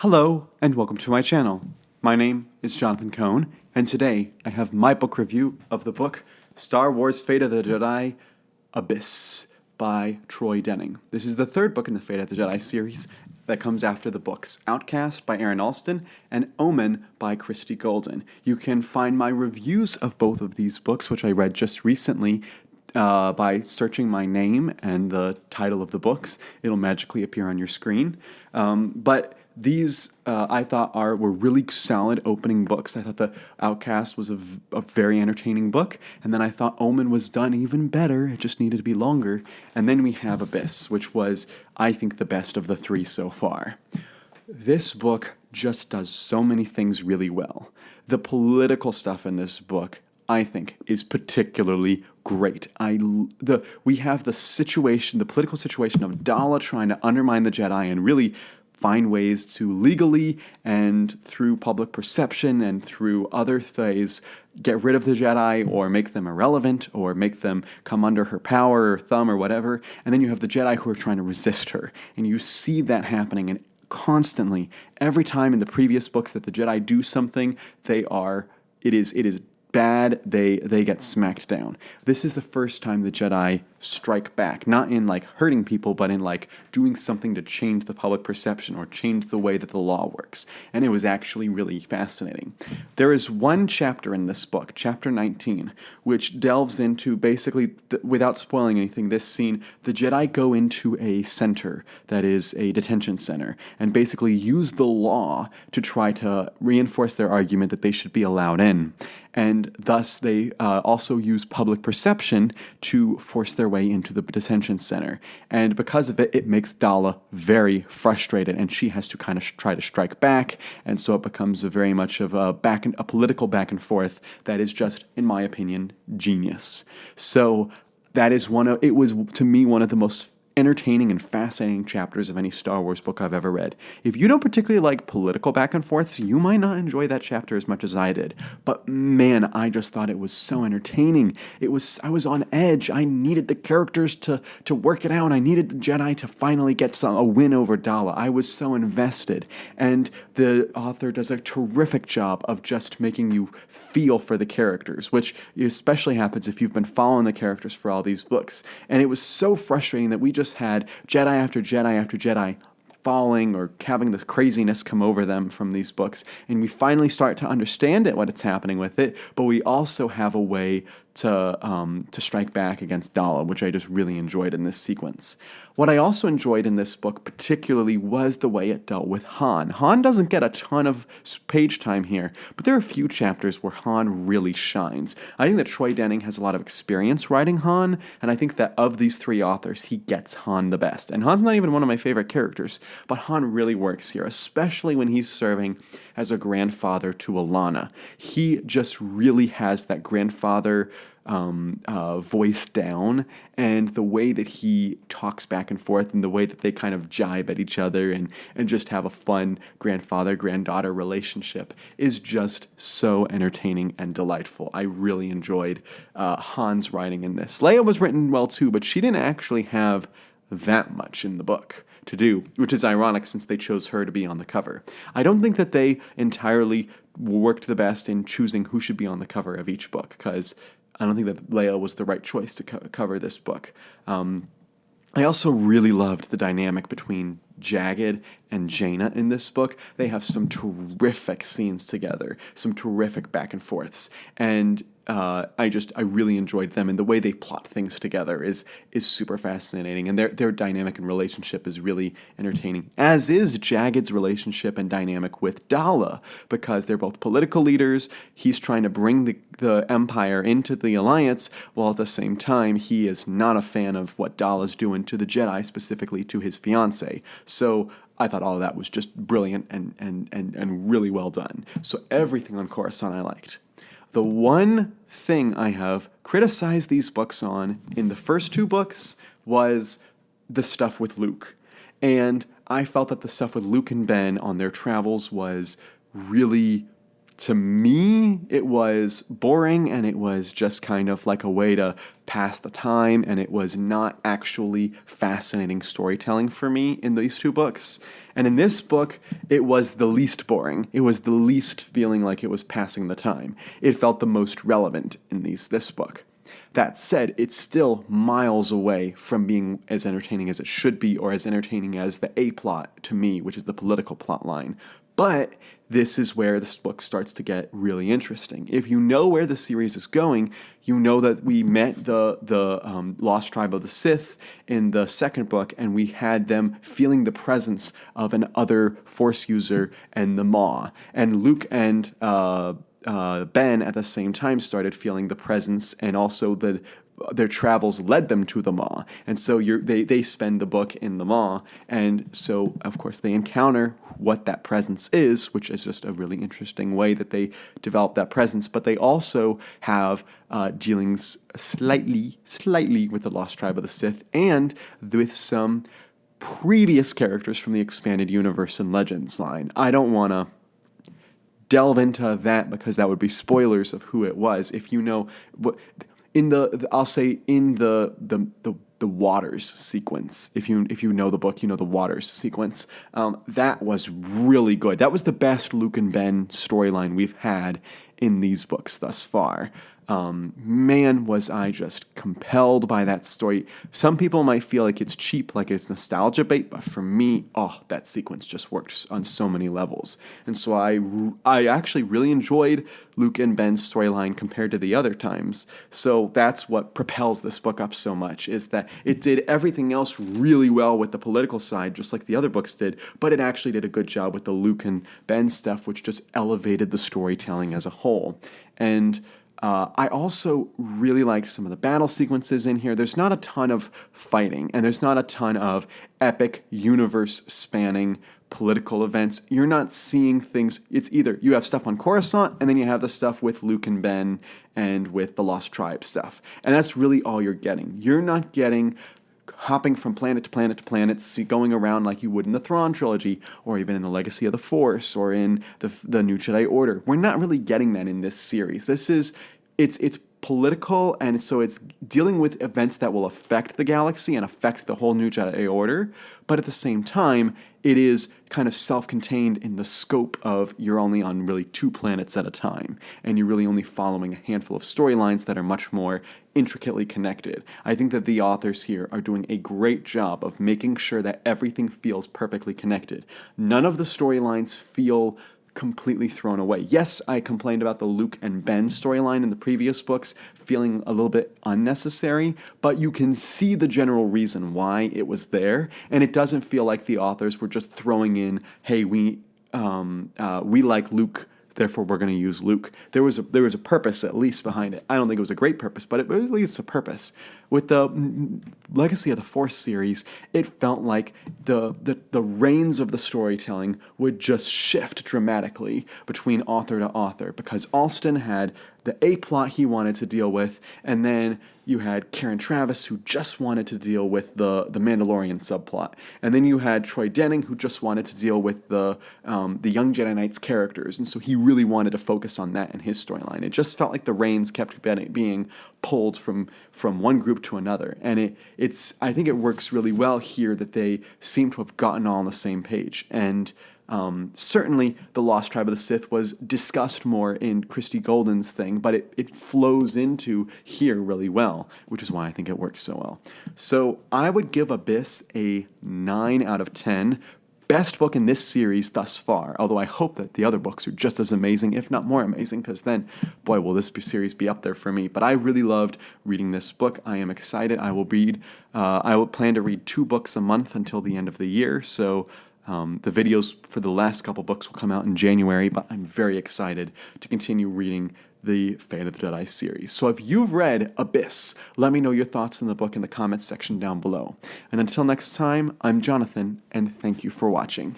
Hello, and welcome to my channel. My name is Jonathan Cohn, and today I have my book review of the book Star Wars Fate of the Jedi Abyss by Troy Denning. This is the third book in the Fate of the Jedi series that comes after the books Outcast by Aaron Alston and Omen by Christy Golden. You can find my reviews of both of these books, which I read just recently, by searching my name and the title of the books. It'll magically appear on your screen. But these, I thought, were really solid opening books. I thought The Outcast was a very entertaining book, and then I thought Omen was done even better. It just needed to be longer. And then we have Abyss, which was, I think, the best of the three so far. This book just does so many things really well. The political stuff in this book, I think, is particularly great. We have the political situation of Dala trying to undermine the Jedi and really find ways to legally and through public perception and through other things get rid of the Jedi or make them irrelevant or make them come under her power or thumb or whatever. And then you have the Jedi who are trying to resist her. And you see that happening and constantly. Every time in the previous books that the Jedi do something, it is bad, they get smacked down. This is the first time the Jedi strike back, not in like hurting people, but in like doing something to change the public perception or change the way that the law works. And it was actually really fascinating. There is one chapter in this book, chapter 19, which delves into basically, without spoiling anything, this scene, the Jedi go into a center that is a detention center and basically use the law to try to reinforce their argument that they should be allowed in. And thus they also use public perception to force their way into the detention center. And because of it, it makes Dala very frustrated, and she has to kind of try to strike back. And so it becomes very much of a political back and forth that is just, in my opinion, genius. So that is it was to me one of the most entertaining and fascinating chapters of any Star Wars book I've ever read. If you don't particularly like political back and forths, you might not enjoy that chapter as much as I did. But man, I just thought it was so entertaining. I was on edge. I needed the characters to work it out. I needed the Jedi to finally get a win over Dala. I was so invested. And the author does a terrific job of just making you feel for the characters, which especially happens if you've been following the characters for all these books. And it was so frustrating that we just had Jedi after Jedi after Jedi falling or having this craziness come over them from these books, and we finally start to understand what's happening with it, but we also have a way to strike back against Dala, which I just really enjoyed in this sequence. What I also enjoyed in this book particularly was the way it dealt with Han. Han doesn't get a ton of page time here, but there are a few chapters where Han really shines. I think that Troy Denning has a lot of experience writing Han, and I think that of these three authors, he gets Han the best. And Han's not even one of my favorite characters, but Han really works here, especially when he's serving as a grandfather to Alana. He just really has that grandfather voice down, and the way that he talks back and forth and the way that they kind of jibe at each other and just have a fun grandfather-granddaughter relationship is just so entertaining and delightful. I really enjoyed Han's writing in this. Leia was written well too, but she didn't actually have that much in the book to do, which is ironic since they chose her to be on the cover. I don't think that they entirely worked the best in choosing who should be on the cover of each book, because I don't think that Leia was the right choice to cover this book. I also really loved the dynamic between Jagged and Jaina in this book. They have some terrific scenes together, some terrific back and forths, and I really enjoyed them, and the way they plot things together is super fascinating, and their dynamic and relationship is really entertaining, as is Jagged's relationship and dynamic with Dala, because they're both political leaders. He's trying to bring the Empire into the Alliance, while at the same time he is not a fan of what Dala's doing to the Jedi, specifically to his fiancée. So I thought all of that was just brilliant and really well done. So everything on Coruscant I liked. The one thing I have criticized these books on in the first two books was the stuff with Luke. And I felt that the stuff with Luke and Ben on their travels was really To me, it was boring, and it was just kind of like a way to pass the time, and it was not actually fascinating storytelling for me in these two books. And in this book, it was the least boring. It was the least feeling like it was passing the time. It felt the most relevant in this book. That said, it's still miles away from being as entertaining as it should be, or as entertaining as the A plot to me, which is the political plot line. But this is where this book starts to get really interesting. If you know where the series is going, you know that we met the Lost Tribe of the Sith in the second book, and we had them feeling the presence of an other Force user and the Maw. And Luke and Ben at the same time started feeling the presence, and also their travels led them to the Maw. And so they spend the book in the Maw, and so of course they encounter what that presence is, which is just a really interesting way that they develop that presence. But they also have dealings slightly with the Lost Tribe of the Sith, and with some previous characters from the Expanded Universe and Legends line. I don't want to delve into that because that would be spoilers of who it was. If you know what in I'll say in the Waters sequence. If you know the book, you know the Waters sequence. That was really good. That was the best Luke and Ben storyline we've had in these books thus far. Man, was I just compelled by that story. Some people might feel like it's cheap, like it's nostalgia bait, but for me, that sequence just worked on so many levels. And so I actually really enjoyed Luke and Ben's storyline compared to the other times. So that's what propels this book up so much, is that it did everything else really well with the political side, just like the other books did, but it actually did a good job with the Luke and Ben stuff, which just elevated the storytelling as a whole. And I also really liked some of the battle sequences in here. There's not a ton of fighting, and there's not a ton of epic universe-spanning political events. You're not seeing things. It's either you have stuff on Coruscant, and then you have the stuff with Luke and Ben and with the Lost Tribe stuff. And that's really all you're getting. You're not getting hopping from planet to planet to planet, going around like you would in the Thrawn trilogy, or even in the Legacy of the Force, or in the New Jedi Order. We're not really getting that in this series. It's political, and so it's dealing with events that will affect the galaxy and affect the whole New Jedi Order, but at the same time, it is kind of self-contained in the scope of you're only on really 2 planets at a time, and you're really only following a handful of storylines that are much more intricately connected. I think that the authors here are doing a great job of making sure that everything feels perfectly connected. None of the storylines feel completely thrown away. Yes, I complained about the Luke and Ben storyline in the previous books feeling a little bit unnecessary, but you can see the general reason why it was there, and it doesn't feel like the authors were just throwing in, hey, we like Luke, therefore we're going to use Luke. There was a purpose at least behind it. I don't think it was a great purpose, but it was at least a purpose. With the Legacy of the Force series, it felt like the reins of the storytelling would just shift dramatically between author to author, because Alston had the A plot he wanted to deal with, and then you had Karen Traviss, who just wanted to deal with the Mandalorian subplot, and then you had Troy Denning, who just wanted to deal with the Young Jedi Knights characters, and so he really wanted to focus on that in his storyline. It just felt like the reins kept being pulled from one group to another, and I think it works really well here that they seem to have gotten all on the same page. And certainly the Lost Tribe of the Sith was discussed more in Christy Golden's thing, but it flows into here really well, which is why I think it works so well. So I would give Abyss a 9 out of 10. Best book in this series thus far, although I hope that the other books are just as amazing, if not more amazing, because then, boy, will this series be up there for me. But I really loved reading this book. I am excited. I will plan to read 2 books a month until the end of the year, so the videos for the last couple books will come out in January, but I'm very excited to continue reading the Fate of the Jedi series. So if you've read Abyss, let me know your thoughts in the book in the comments section down below. And until next time, I'm Jonathan, and thank you for watching.